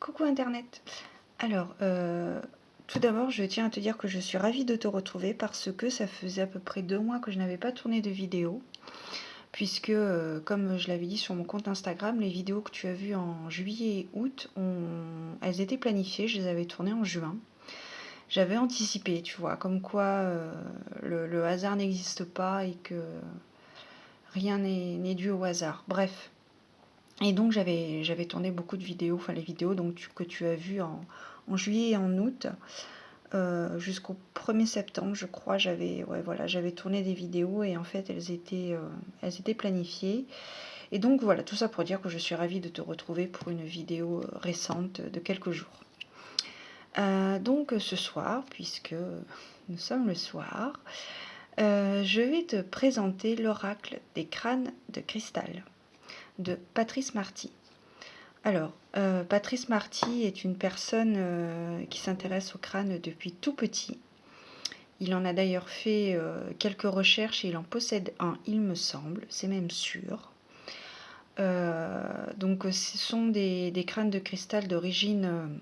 Coucou Internet. Alors, tout d'abord, je tiens à te dire que je suis ravie de te retrouver parce que ça faisait à peu près 2 mois que je n'avais pas tourné de vidéo. Puisque, comme je l'avais dit sur mon compte Instagram, les vidéos que tu as vues en juillet et août, elles étaient planifiées, je les avais tournées en juin. J'avais anticipé, tu vois, comme quoi le hasard n'existe pas et que rien n'est dû au hasard. Bref. Et donc j'avais tourné beaucoup de vidéos, enfin les vidéos donc, que tu as vues en juillet et en août, jusqu'au 1er septembre je crois, j'avais tourné des vidéos et en fait elles étaient planifiées. Et donc voilà, tout ça pour dire que je suis ravie de te retrouver pour une vidéo récente de quelques jours. Donc ce soir, puisque nous sommes le soir, je vais te présenter l'oracle des crânes de cristal de Patrice Marty. Alors, Patrice Marty est une personne qui s'intéresse au crâne depuis tout petit. Il en a d'ailleurs fait quelques recherches et il en possède un, il me semble, c'est même sûr. Donc ce sont des crânes de cristal d'origine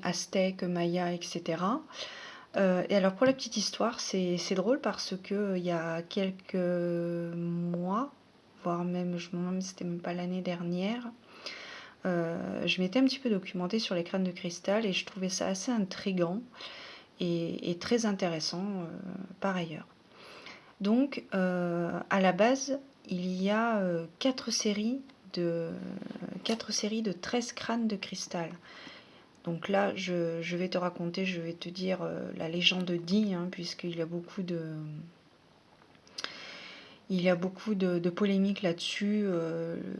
aztèque, maya, etc. Et alors pour la petite histoire, c'est drôle parce que il y a quelques mois, voire même, je me demande si c'était même pas l'année dernière, je m'étais un petit peu documentée sur les crânes de cristal et je trouvais ça assez intriguant et très intéressant par ailleurs. Donc à la base, il y a 4 séries de 13 crânes de cristal. Donc là, je vais te raconter, je vais te dire la légende dit, hein, puisqu'il y a beaucoup de... Il y a beaucoup de polémiques là-dessus,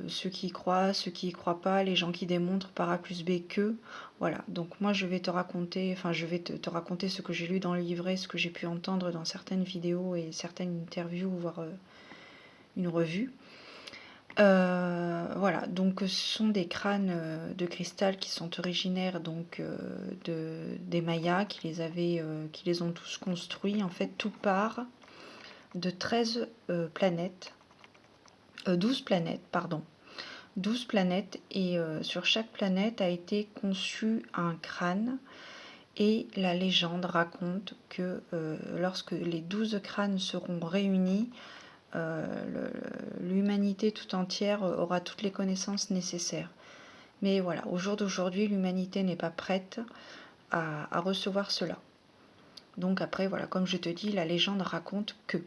ceux qui y croient, ceux qui y croient pas, les gens qui démontrent par A plus B que. Voilà, donc moi je vais te raconter, enfin je vais te raconter ce que j'ai lu dans le livret, ce que j'ai pu entendre dans certaines vidéos et certaines interviews, voire une revue. Voilà, donc ce sont des crânes de cristal qui sont originaires donc des Mayas qui les ont tous construits. En fait, tout part de 13 planètes, 12 planètes, pardon. 12 planètes et sur chaque planète a été conçu un crâne et la légende raconte que lorsque les 12 crânes seront réunis, l'humanité tout entière aura toutes les connaissances nécessaires. Mais voilà, au jour d'aujourd'hui, l'humanité n'est pas prête à recevoir cela. Donc après, voilà, comme je te dis, la légende raconte que.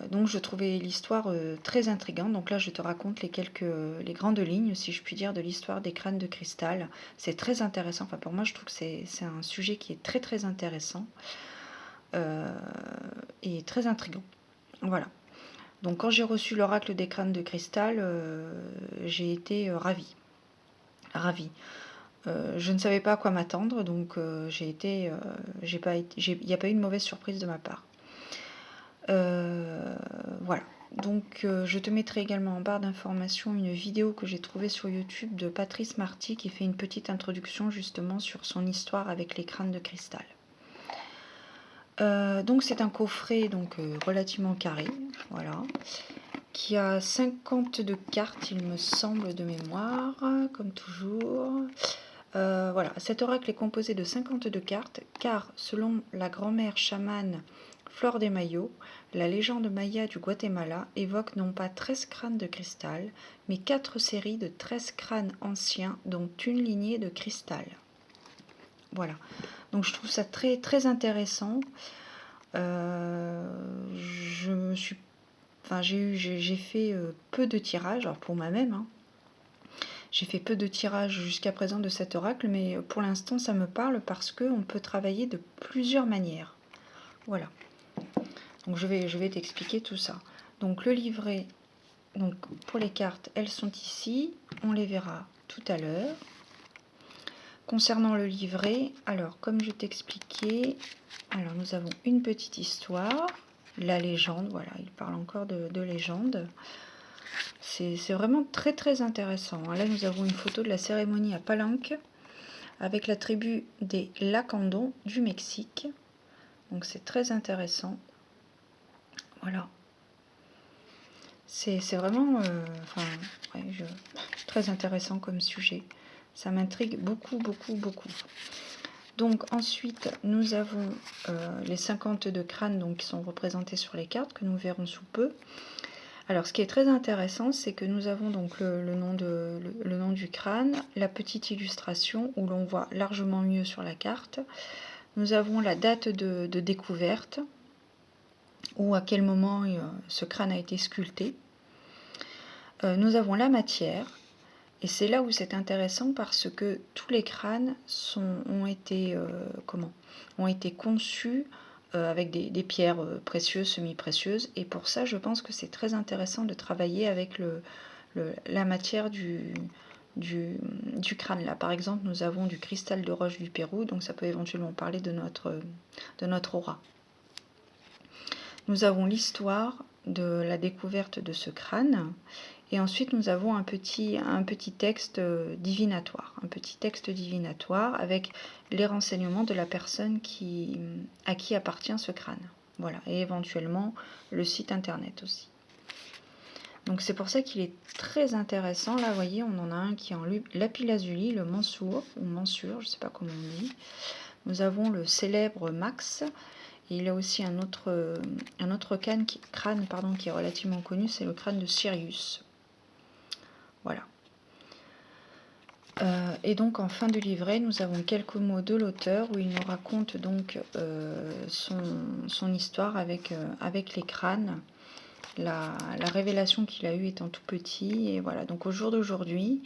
Donc je trouvais l'histoire très intrigante. Donc là je te raconte les grandes lignes, si je puis dire, de l'histoire des crânes de cristal. C'est très intéressant. Enfin pour moi je trouve que c'est un sujet qui est très très intéressant et très intrigant. Voilà. Donc quand j'ai reçu l'oracle des crânes de cristal, j'ai été ravie. Ravie. Je ne savais pas à quoi m'attendre, donc il n'y a pas eu de mauvaise surprise de ma part. Voilà. Donc je te mettrai également en barre d'informations une vidéo que j'ai trouvée sur YouTube de Patrice Marty qui fait une petite introduction justement sur son histoire avec les crânes de cristal. Donc c'est un coffret donc relativement carré, voilà, qui a 52 cartes, il me semble, de mémoire, comme toujours. Voilà, cet oracle est composé de 52 cartes, car selon la grand-mère chamane Flor de Mayo, la légende maya du Guatemala évoque non pas 13 crânes de cristal, mais 4 séries de 13 crânes anciens, dont une lignée de cristal. Voilà, donc je trouve ça très, très intéressant. J'ai fait peu de tirages, alors pour moi-même, hein. J'ai fait peu de tirages jusqu'à présent de cet oracle, mais pour l'instant ça me parle parce qu'on peut travailler de plusieurs manières. Voilà. Donc je vais t'expliquer tout ça. Donc le livret, donc pour les cartes, elles sont ici. On les verra tout à l'heure. Concernant le livret, alors comme je t'expliquais, alors nous avons une petite histoire, la légende, voilà, il parle encore de légende. C'est vraiment très très intéressant. Là nous avons une photo de la cérémonie à Palenque avec la tribu des Lacandons du Mexique. Donc c'est très intéressant. Voilà. C'est vraiment très intéressant comme sujet. Ça m'intrigue beaucoup, beaucoup, beaucoup. Donc ensuite, nous avons les 52 crânes donc, qui sont représentés sur les cartes, que nous verrons sous peu. Alors ce qui est très intéressant, c'est que nous avons donc le nom du crâne, la petite illustration où l'on voit largement mieux sur la carte. Nous avons la date de découverte, ou à quel moment ce crâne a été sculpté. Nous avons la matière. Et c'est là où c'est intéressant parce que tous les crânes ont été conçus avec des pierres précieuses, semi-précieuses. Et pour ça, je pense que c'est très intéressant de travailler avec la matière du crâne. Là, par exemple, nous avons du cristal de roche du Pérou, donc ça peut éventuellement parler de notre aura. Nous avons l'histoire de la découverte de ce crâne. Et ensuite, nous avons un petit texte divinatoire. Un petit texte divinatoire avec les renseignements de la personne à qui appartient ce crâne. Voilà. Et éventuellement, le site internet aussi. Donc c'est pour ça qu'il est très intéressant. Là, vous voyez, on en a un qui est en lapis-lazuli, le Mansour, ou Mansur, je ne sais pas comment on dit. Nous avons le célèbre Max. Et il y a aussi un autre crâne qui est relativement connu, c'est le crâne de Sirius. Voilà. Et donc en fin de livret, nous avons quelques mots de l'auteur où il nous raconte donc son histoire avec les crânes, la révélation qu'il a eue étant tout petit. Et voilà, donc au jour d'aujourd'hui,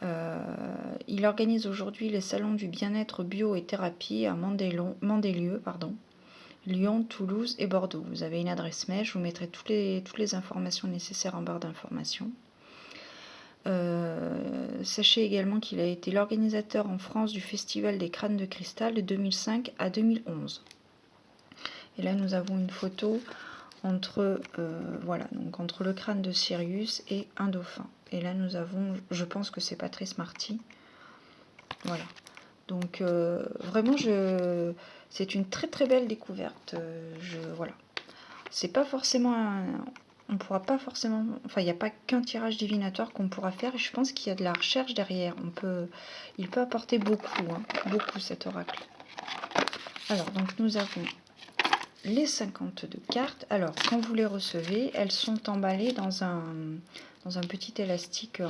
il organise aujourd'hui les salons du bien-être bio et thérapie à Mandelieu, Lyon, Toulouse et Bordeaux. Vous avez une adresse mail, je vous mettrai toutes les informations nécessaires en barre d'informations. Sachez également qu'il a été l'organisateur en France du Festival des crânes de cristal de 2005 à 2011. Et là, nous avons une photo entre le crâne de Sirius et un dauphin. Et là, nous avons, je pense que c'est Patrice Marty. Voilà. Donc, vraiment, c'est une très très belle découverte. Voilà. C'est pas forcément on pourra pas forcément, enfin il n'y a pas qu'un tirage divinatoire qu'on pourra faire, et je pense qu'il y a de la recherche derrière. Il peut apporter beaucoup, beaucoup cet oracle. Alors donc nous avons les 52 cartes. Alors quand vous les recevez, elles sont emballées dans un petit élastique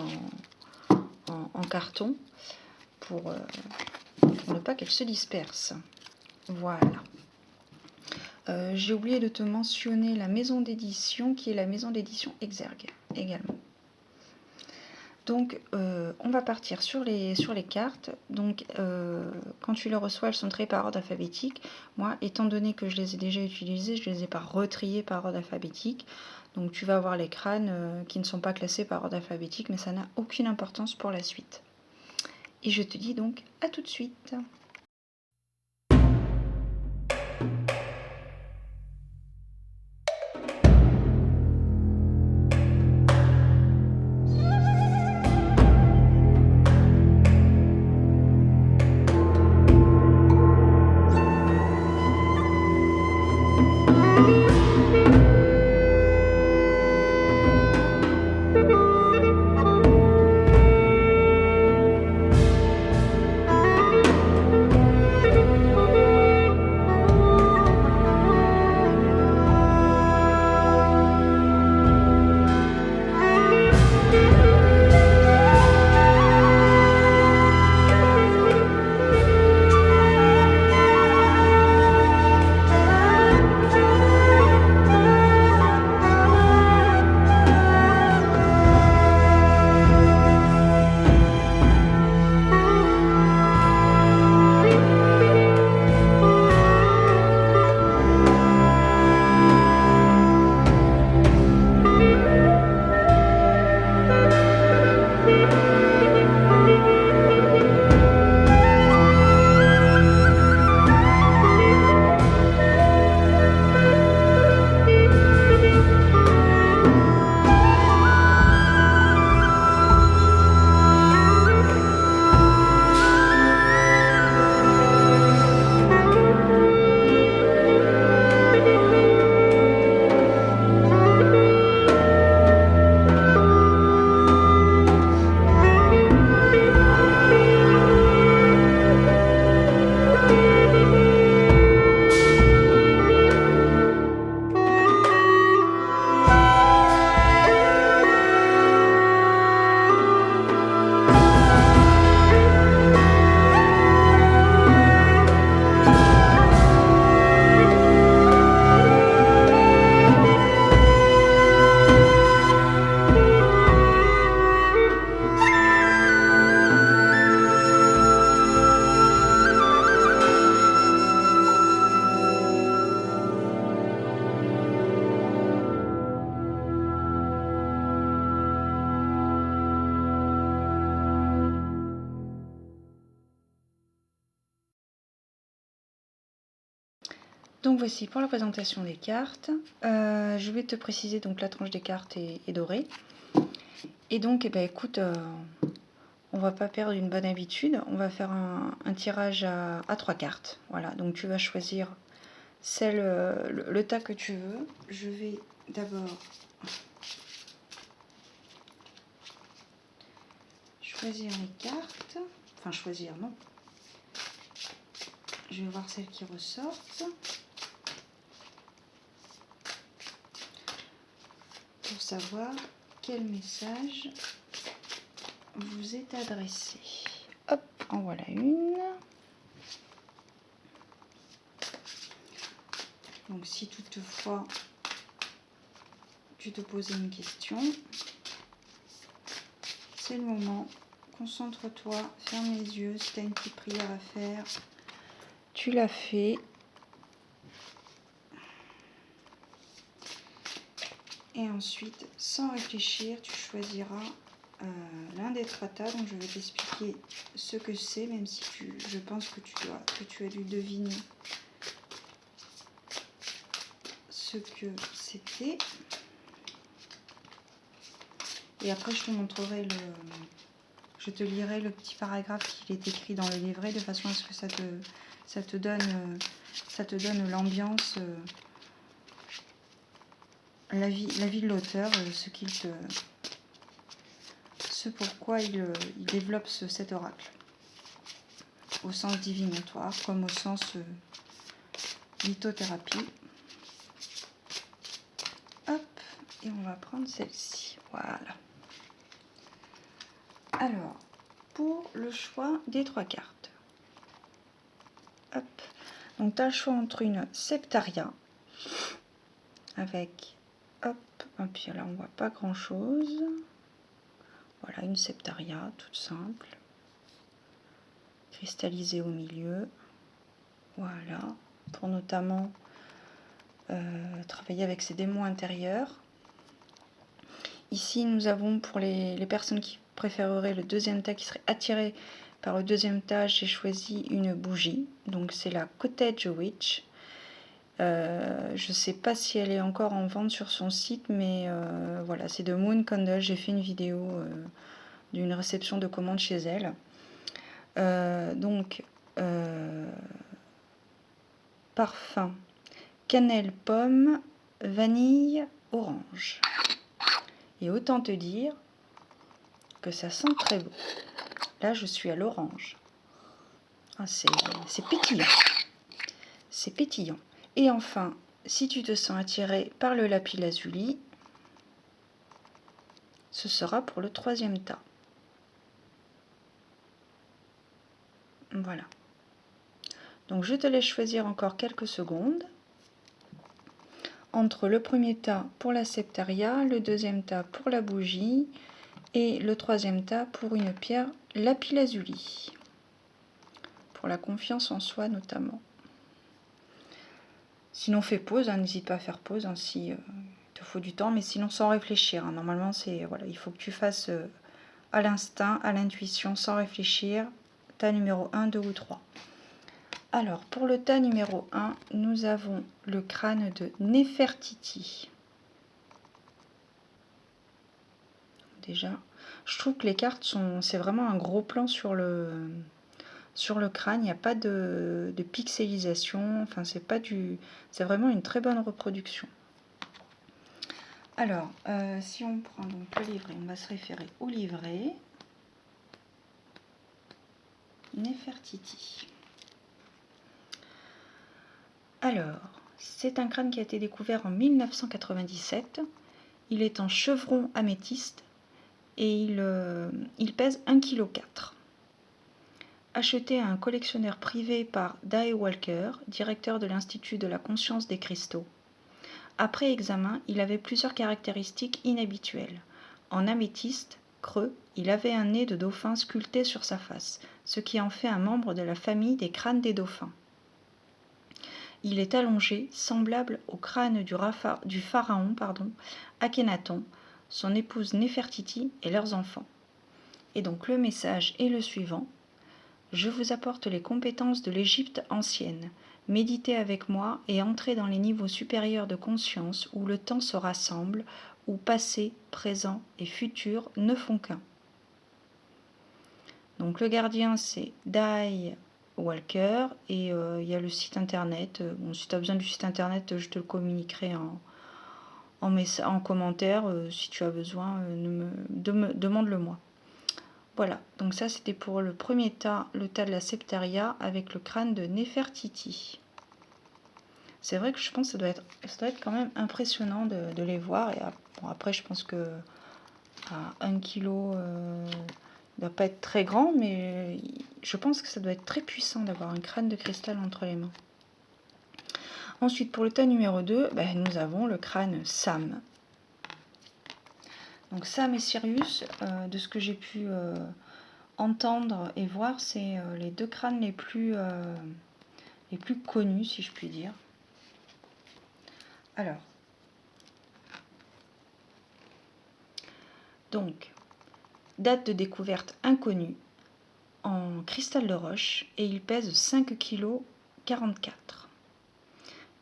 en carton pour ne pas qu'elles se dispersent. Voilà. J'ai oublié de te mentionner la maison d'édition qui est la maison d'édition Exergue également. Donc on va partir sur les cartes. Donc quand tu les reçois, elles sont triées par ordre alphabétique. Moi, étant donné que je les ai déjà utilisées, je ne les ai pas retriées par ordre alphabétique. Donc tu vas avoir les crânes qui ne sont pas classés par ordre alphabétique, mais ça n'a aucune importance pour la suite. Et je te dis donc à tout de suite. Donc voici pour la présentation des cartes. Je vais te préciser, donc la tranche des cartes est dorée. Et donc, eh ben, écoute, on va pas perdre une bonne habitude. On va faire un tirage à 3 cartes. Voilà, donc tu vas choisir celle, le tas que tu veux. Je vais d'abord choisir les cartes. Enfin, choisir, non. Je vais voir celles qui ressortent. Pour savoir quel message vous est adressé. Hop, en voilà une. Donc si toutefois tu te posais une question, c'est le moment. Concentre-toi, ferme les yeux. Si tu as une petite prière à faire, tu la fais. Et ensuite, sans réfléchir, tu choisiras l'un des trois tas. Donc je vais t'expliquer ce que c'est, même si je pense que tu as dû deviner ce que c'était. Et après, je te montrerai je te lirai le petit paragraphe qu'il est écrit dans le livret, de façon à ce que ça te donne l'ambiance, la vie de l'auteur, ce pourquoi il développe cet oracle, au sens divinatoire comme au sens lithothérapie. Hop, et on va prendre celle-ci. Voilà. Alors, pour le choix des trois cartes, hop, donc tu as le choix entre une Septaria avec, hop, et puis là on voit pas grand chose. Voilà, une Septaria toute simple, cristallisée au milieu. Voilà, pour notamment travailler avec ses démons intérieurs. Ici, nous avons pour les personnes qui préféreraient le deuxième tas, qui seraient attirées par le deuxième tas, j'ai choisi une bougie. Donc c'est la Cottage Witch. Je ne sais pas si elle est encore en vente sur son site, mais voilà, c'est de Moon Candle. J'ai fait une vidéo d'une réception de commande chez elle. Parfum cannelle pomme, vanille, orange. Et autant te dire que ça sent très bon. Là, je suis à l'orange. Ah, c'est pétillant. C'est pétillant. Et enfin, si tu te sens attiré par le lapis lazuli, ce sera pour le troisième tas. Voilà. Donc, je te laisse choisir encore quelques secondes entre le premier tas pour la septaria, le deuxième tas pour la bougie et le troisième tas pour une pierre lapis lazuli. Pour la confiance en soi notamment. Sinon fais pause, hein, n'hésite pas à faire pause hein, si il te faut du temps, mais sinon sans réfléchir. Hein. Normalement voilà, il faut que tu fasses à l'instinct, à l'intuition, sans réfléchir. Tas numéro 1, 2 ou 3. Alors pour le tas numéro 1, nous avons le crâne de Nefertiti. Déjà, je trouve que les cartes c'est vraiment un gros plan sur le crâne, il n'y a pas de pixelisation, enfin c'est vraiment une très bonne reproduction. Alors, si on prend donc le livret, on va se référer au livret. Nefertiti. Alors, c'est un crâne qui a été découvert en 1997. Il est en chevron améthyste et il pèse 1,4 kg. Acheté à un collectionneur privé par Dae Walker, directeur de l'Institut de la conscience des cristaux. Après examen, il avait plusieurs caractéristiques inhabituelles. En améthyste, creux, il avait un nez de dauphin sculpté sur sa face, ce qui en fait un membre de la famille des crânes des dauphins. Il est allongé, semblable au crâne du pharaon Akhenaton, son épouse Néfertiti et leurs enfants. Et donc le message est le suivant. Je vous apporte les compétences de l'Égypte ancienne. Méditez avec moi et entrez dans les niveaux supérieurs de conscience où le temps se rassemble, où passé, présent et futur ne font qu'un. Donc le gardien c'est Dai Walker et il y a le site internet. Bon, si tu as besoin du site internet, je te le communiquerai en commentaire. Si tu as besoin, demande-le moi. Voilà, donc ça c'était pour le premier tas, le tas de la Septaria avec le crâne de Nefertiti. C'est vrai que je pense que ça doit être quand même impressionnant de les voir. Et bon, après, je pense que à 1 kg, ne doit pas être très grand, mais je pense que ça doit être très puissant d'avoir un crâne de cristal entre les mains. Ensuite, pour le tas numéro 2, nous avons le crâne Sam. Donc Sam et Sirius, de ce que j'ai pu entendre et voir, c'est les deux crânes les plus connus, si je puis dire. Alors, donc, date de découverte inconnue en cristal de roche et il pèse 5,44 kg.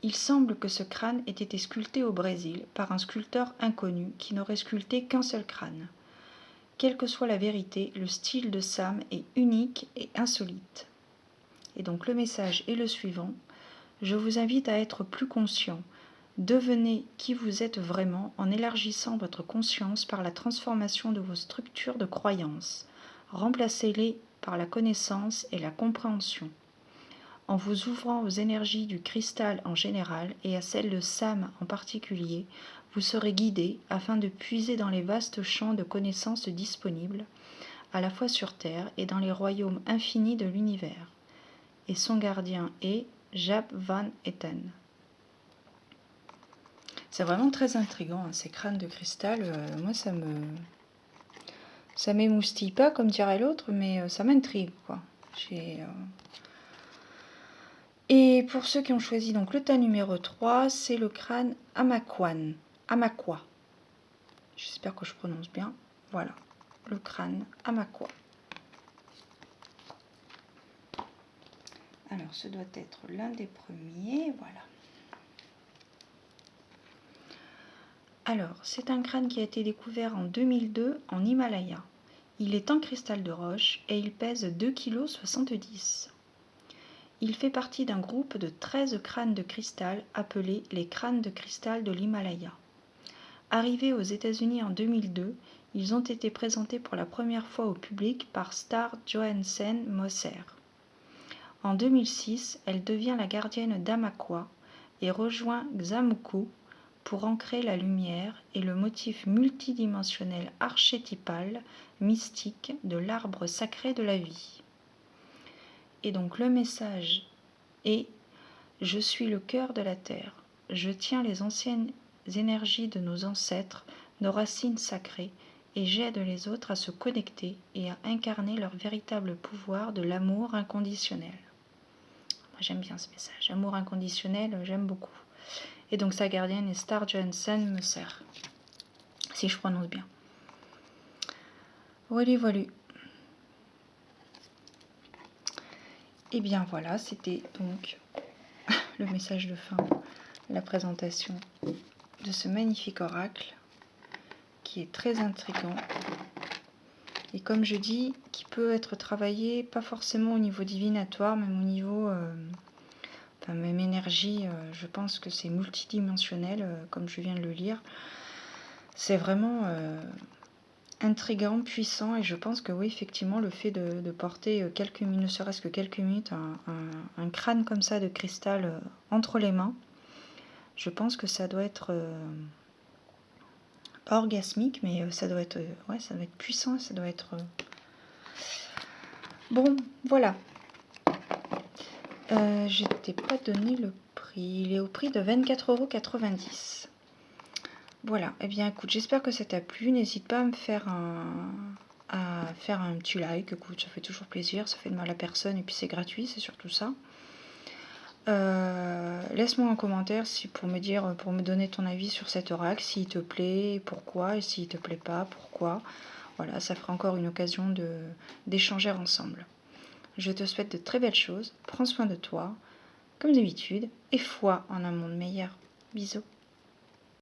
Il semble que ce crâne ait été sculpté au Brésil par un sculpteur inconnu qui n'aurait sculpté qu'un seul crâne. Quelle que soit la vérité, le style de Sam est unique et insolite. Et donc le message est le suivant. Je vous invite à être plus conscient. Devenez qui vous êtes vraiment en élargissant votre conscience par la transformation de vos structures de croyances. Remplacez-les par la connaissance et la compréhension. En vous ouvrant aux énergies du cristal en général et à celles de Sam en particulier, vous serez guidé afin de puiser dans les vastes champs de connaissances disponibles, à la fois sur Terre et dans les royaumes infinis de l'univers. Et son gardien est Jaap van Etten. C'est vraiment très intriguant, ces crânes de cristal. Moi, ça m'émoustille pas, comme dirait l'autre, mais ça m'intrigue, quoi. Et pour ceux qui ont choisi donc le tas numéro 3, c'est le crâne Amakwa. J'espère que je prononce bien. Voilà, le crâne Amakwa. Alors, ce doit être l'un des premiers, voilà. Alors, c'est un crâne qui a été découvert en 2002 en Himalaya. Il est en cristal de roche et il pèse 2,70 kg. Il fait partie d'un groupe de 13 crânes de cristal appelés les crânes de cristal de l'Himalaya. Arrivés aux États-Unis en 2002, ils ont été présentés pour la première fois au public par Star Johansen Moser. En 2006, elle devient la gardienne d'Amakwa et rejoint Xamuku pour ancrer la lumière et le motif multidimensionnel archétypal, mystique de l'arbre sacré de la vie. Et donc le message est « Je suis le cœur de la terre, je tiens les anciennes énergies de nos ancêtres, nos racines sacrées, et j'aide les autres à se connecter et à incarner leur véritable pouvoir de l'amour inconditionnel. » Moi j'aime bien ce message, amour inconditionnel, j'aime beaucoup. Et donc sa gardienne est Star Johansen Moser, si je prononce bien. Voilà. Et bien voilà, c'était donc le message de fin, la présentation de ce magnifique oracle qui est très intriguant. Et comme je dis, qui peut être travaillé pas forcément au niveau divinatoire, même au niveau... même énergie, je pense que c'est multidimensionnel, comme je viens de le lire. C'est vraiment intriguant, puissant, et je pense que oui, effectivement, le fait de porter quelques minutes, ne serait-ce que quelques minutes, un crâne comme ça de cristal entre les mains, je pense que ça doit être pas orgasmique, mais ça doit être puissant, ça doit être... Bon, voilà. Je t'ai pas donné le prix. Il est au prix de 24,90 €. Voilà. Eh bien, écoute, j'espère que ça t'a plu. N'hésite pas à me faire un petit like. Écoute, ça fait toujours plaisir. Ça fait de mal à personne et puis c'est gratuit, c'est surtout ça. Laisse-moi un commentaire pour me donner ton avis sur cet oracle, s'il te plaît, pourquoi, et s'il te plaît pas, pourquoi. Voilà, ça fera encore une occasion d'échanger ensemble. Je te souhaite de très belles choses. Prends soin de toi. comme d'habitude, et foi en un monde meilleur. Bisous.